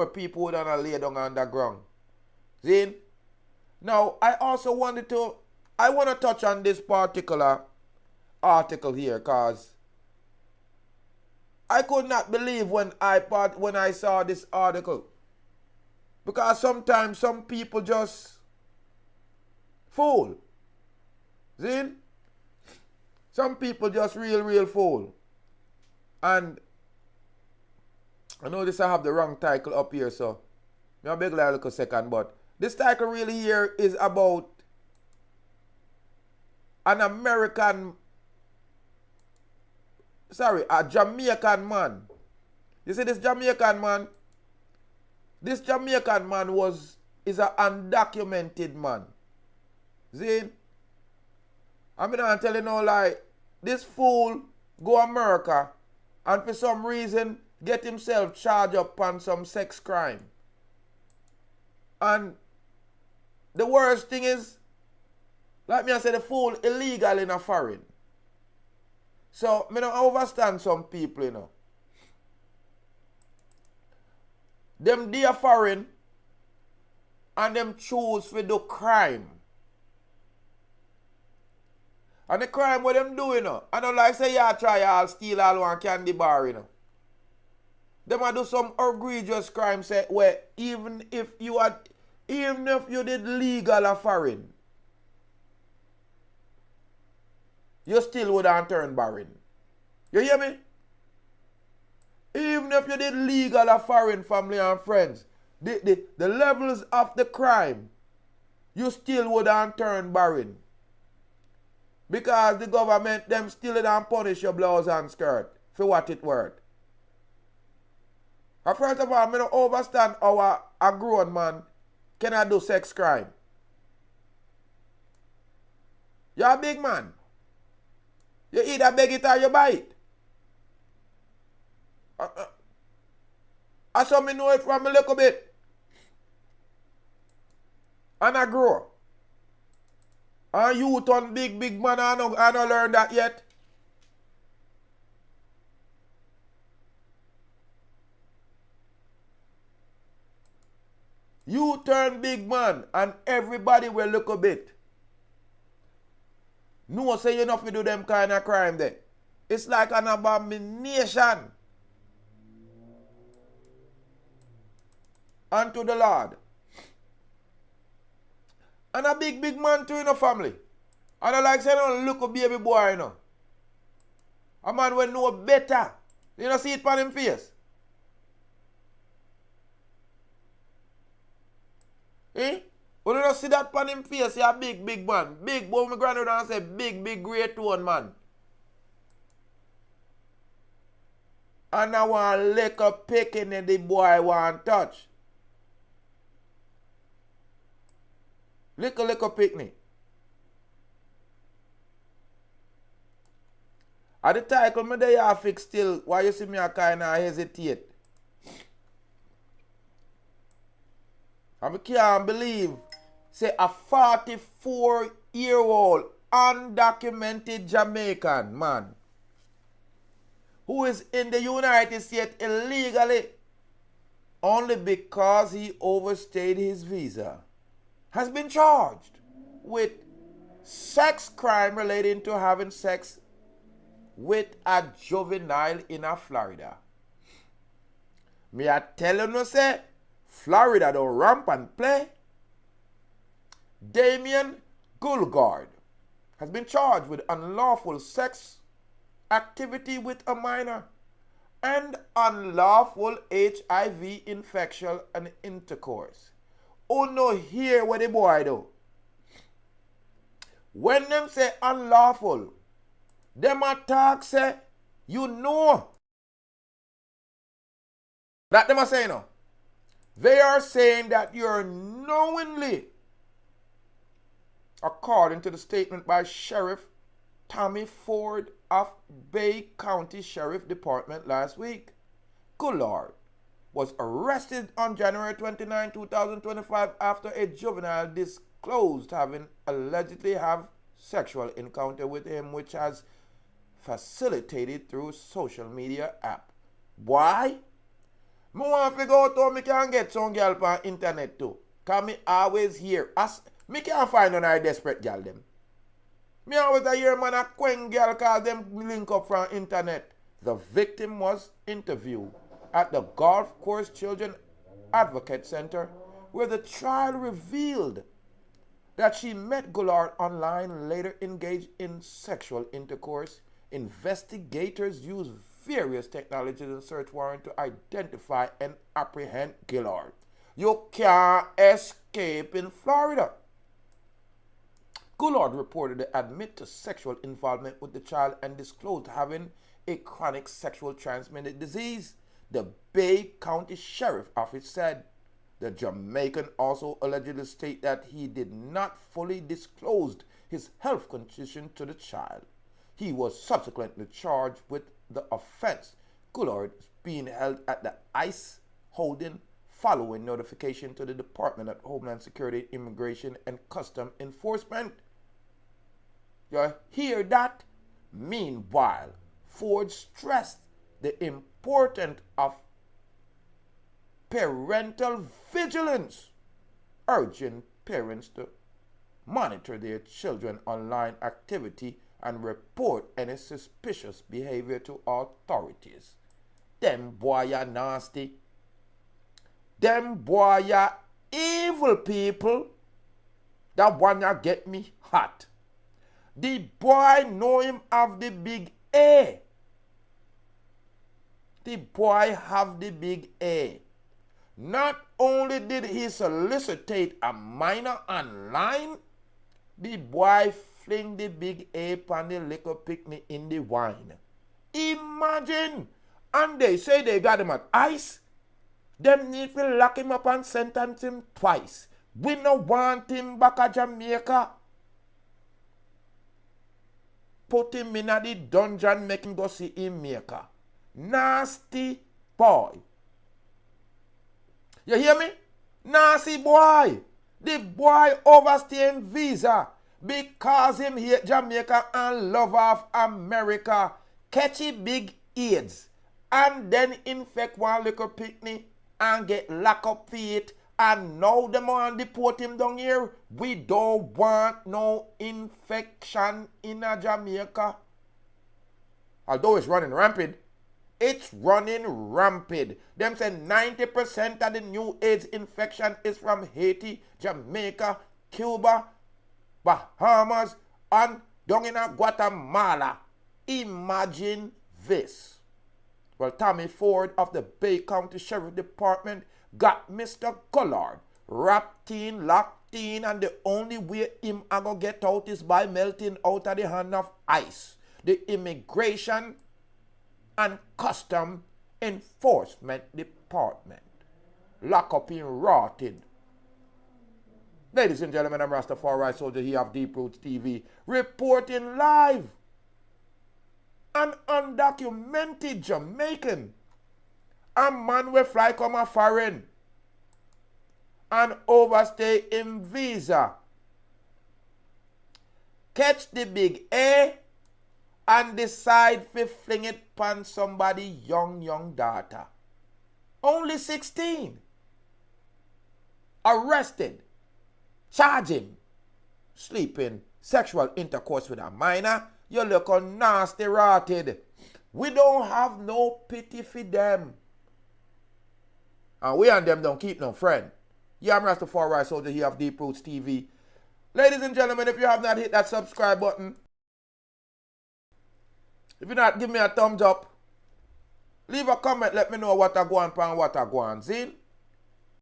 people would not lay down on the ground. See? Now, I want to touch on this particular article here because I could not believe when I saw this article. Because sometimes some people just fool. See? Some people just real fool. And I know this I have the wrong title up here, so I'll beg like a second, but this title really here is about a Jamaican man. You see this Jamaican man? This Jamaican man is an undocumented man. See? I'm not telling no lie. This fool go America and for some reason get himself charged up on some sex crime. And the worst thing is, like me I say, the fool illegal in a foreign. So, I don't understand some people, you know. Them they are foreign and them choose to do crime. And the crime what them do, you know. I don't like say y'all try y'all steal all one candy bar, you know. Them a do some egregious crime say where even if you did legal or foreign, you still wouldn't turn barren. You hear me? Even if you did legal or foreign, family and friends, the levels of the crime, you still wouldn't turn barren. Because the government, them still don't punish your blouse and skirt for what it worth. And first of all, I don't understand how a grown man cannot do sex crime. You're a big man. You either beg it or you buy it. I saw me know it from a little bit. And I grow. And you turn big man, I don't learn that yet. You turn big man and everybody will look a bit. No say you not to do them kind of crime there. It's like an abomination unto the Lord. And a big man too in a family. And I like say don't look a baby boy, you know. A man will know better. You don't see it on him face. Eh? When you don't see that on him face, you're a big man. Big boy, my grandmother say big great one man. And I want lick up picking and the boy want touch. Little picnic. At the title, me there you fix still. Why you see me I kind of hesitate? I can't believe, say a 44-year-old undocumented Jamaican man who is in the United States illegally only because he overstayed his visa has been charged with sex crime relating to having sex with a juvenile in Florida. Me I tell you no say, Florida don't ramp and play. Damien Gulgard has been charged with unlawful sex activity with a minor and unlawful HIV infection and intercourse. Oh no, hear what the boy do. When them say unlawful, them attack say, you know. That them are saying no. They are saying that you're knowingly, according to the statement by Sheriff Tommy Ford of Bay County Sheriff Department last week. Gullard was arrested on January 29, 2025 after a juvenile disclosed having allegedly have sexual encounter with him, which has facilitated through social media app. Why? Me want to go out how me can get some girl on internet too. Cause me always hear. Me can't find none of the desperate girl them. Me always hear man a queen girl cause them link up from internet. The victim was interviewed at the Golf Course Children Advocate Center, where the trial revealed that she met Goulart online, later engaged in sexual intercourse. Investigators used various technologies and search warrant to identify and apprehend Goulart. You can't escape in Florida. Goulart reportedly admitted to sexual involvement with the child and disclosed having a chronic sexual transmitted disease, the Bay County Sheriff Office said. The Jamaican also allegedly stated that he did not fully disclose his health condition to the child. He was subsequently charged with the offense. Goulart is being held at the ICE holding following notification to the Department of Homeland Security, Immigration, and Customs Enforcement. You hear that? Meanwhile, Ford stressed the importance of parental vigilance, urging parents to monitor their children's online activity and report any suspicious behavior to authorities. Them boy are nasty. Them boy are evil people. That one ya get me hot. The boy know him have the big A. The boy have the big A. Not only did he solicitate a minor online, the boy fling the big A on the liquor picnic in the wine. Imagine! And they say they got him at ICE. Them need to lock him up and sentence him twice. We no want him back at Jamaica. Put him in the dungeon, make him go see Jamaica. Nasty boy. You hear me? Nasty boy. The boy overstaying visa because him hate Jamaica and love of America. Catchy big AIDS. And then infect one little picnic and get locked up for it. And now them want to deport him down here. We don't want no infection in a Jamaica. Although it's running rampant. It's running rampant. Them say 90% of the new AIDS infection is from Haiti, Jamaica, Cuba, Bahamas, and down in Guatemala. Imagine this. Well, Tommy Ford of the Bay County Sheriff Department got Mr. Goulart wrapped in, locked in, and the only way him a go get out is by melting out of the hand of ICE, the Immigration and Customs Enforcement Department. Lock up in rotted. Ladies and gentlemen, I'm Rastafari Soldier here of Deep Roots TV, reporting live. An undocumented Jamaican, a man will fly come a foreign and overstay in visa, catch the big A and decide to fling it upon somebody young daughter. Only 16. Arrested. Charge him. Sleeping, sexual intercourse with a minor. You look nasty rotted. We don't have no pity for them. And we and them don't keep no friend. Yeah, I'm Rastafari Soldier here of Deep Roots TV. Ladies and gentlemen, if you have not hit that subscribe button, if you not give me a thumbs up, leave a comment, let me know what I go on and what I go on. See?